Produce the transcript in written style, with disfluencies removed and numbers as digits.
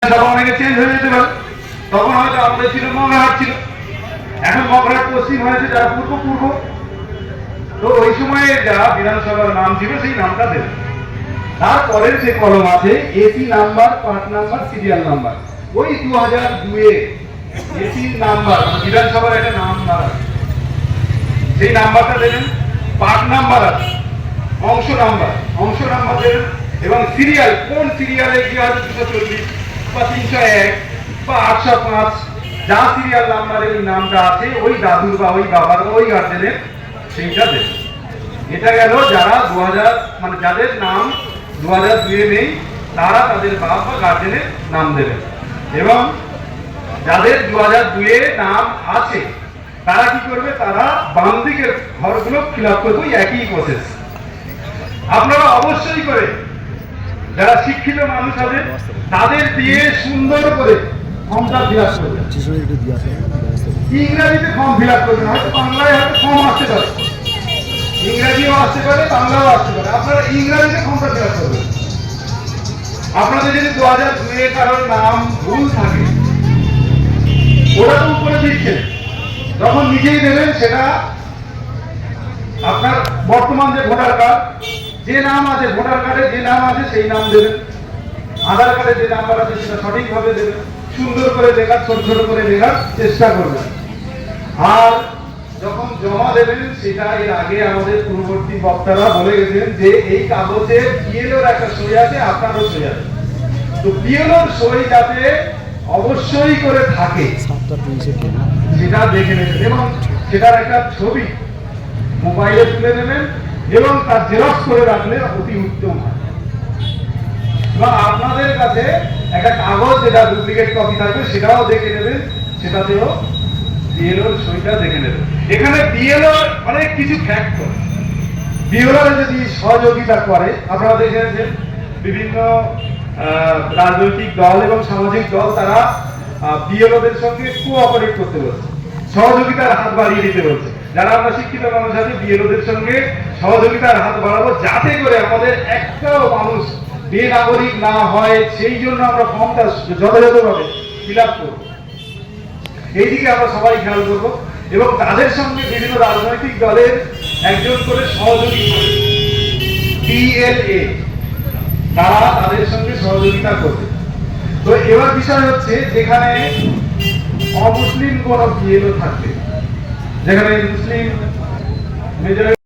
সভা অনেকে চেঞ্জ হয়ে যেতে পারে। তখন হয়তো আমাদের ছিল মগরাহাট, ছিল এখন মগরাহাট পশ্চিম হয়েছে, যারা পূর্ব পূর্ব। তো ওই সময়ে যা বিধানসভার নাম ছিল সেই নামটা দেবে। তারপরের যে কলম আছে AC number, part number, serial number, ওই 2002 এসি নাম্বার বিধানসভার একটা নাম্বার আছে, সেই নাম্বারটা দেবেন। পার্ট নাম্বার আছে, অংশ নাম্বার দেবেন, এবং সিরিয়াল কোন সিরিয়ালে কি আছে 240 বা 301 বা 805, যা সিরিয়াল নাম্বারে ওই নামটা আছে ওই দাদুর বা ওই বাবার বা ওই গার্জেনের সেইটা দেবেন। এটা গেল যারা 2000 মানে যাদের নাম 2002 নেই, তারা তাদের বাবা বা গার্জেনের নাম দেবেন। এবং যাদের 2002 নাম আছে তারা কি করবে, তারা বাম দিকের ঘরগুলো ফিল আপ করবে, একই প্রসেস। আপনারা অবশ্যই করে যারা শিক্ষিত মানুষ আছে তাদের দিয়ে সুন্দর করে ফর্মটা ফিল আপ করবেন। ইংরেজিতে ফর্ম ফিল আপ করবেন, হয়তো বাংলায় হয়তো ফর্ম আসতে পারে, ইংরেজিও আসতে পারে, বাংলাও আসতে পারে। আপনারা ইংরেজিতে ফর্মটা ফিল আপ করবেন। আপনাদের যদি 2002 কারোর নাম ভুল থাকে, ওরা তো উপরে দিচ্ছেন, যখন নিজেই দেবেন সেটা আপনার বর্তমান যে ভোটার কার্ড, যে নাম আছে ভোটার কার্ডে যে নাম আছে সেই নাম দেবেন, আধার কার্ডে যে নাম্বার আছে সেটা সঠিকভাবে দেবেন, সুন্দর করে লেখার, ছোট ছোট করে লেখার চেষ্টা করবেন। আর যখন জমা দেবেন সেটা এর আগে আমাদের পূর্ববর্তী বক্তারা বলে গেছেন যে এই কাগজে পিএলওর একটা সই আছে, আপনারও সই আছে। তো পিএলওর সই যাতে অবশ্যই করে থাকে সেটা দেখে নেবেন, এবং সেটার একটা ছবি মোবাইলে তুলে নেবেন এবং তার জেরক্স করে রাখলে অতি উত্তম হয়। এবং আপনাদের কাছে একটা কাগজ যেটা ডুপ্লিকেট কপি থাকবে সেটাও দেখে নেবেন, সেটাতেও বিএলওর সইটা দেখে নেবেন। এখানে বিএলওর অনেক কিছু ফ্যাক্টর, বিএলওর যদি সহযোগিতা করে, আপনারা দেখেছেন বিভিন্ন রাজনৈতিক দল এবং সামাজিক দল তারা বিএলওদের সঙ্গে কোঅপারেট করতে বলছে, সহযোগিতার হাত বাড়িয়ে দিতে বলছে। যারা আমরা শিক্ষিত মানুষ আছি বিএলওদের সঙ্গে সহযোগিতার হাত বাড়াবো, যাতে করে আমাদের একটাও মানুষ বেনাগরিক না হয়, সেই জন্য আমরা ফর্মটা যথাযথভাবে ফিল আপ করবো। এইদিকে আমরা সবাই খেয়াল করবো, এবং তাদের সঙ্গে বিভিন্ন রাজনৈতিক দলের একজন করে সহযোগী PLA, তারা তাদের সঙ্গে সহযোগিতা করবে। তো এবার বিষয় হচ্ছে, যেখানে অমুসলিম কোন বিএলও থাকবে, যেখানে মুসলিম মেজরিটি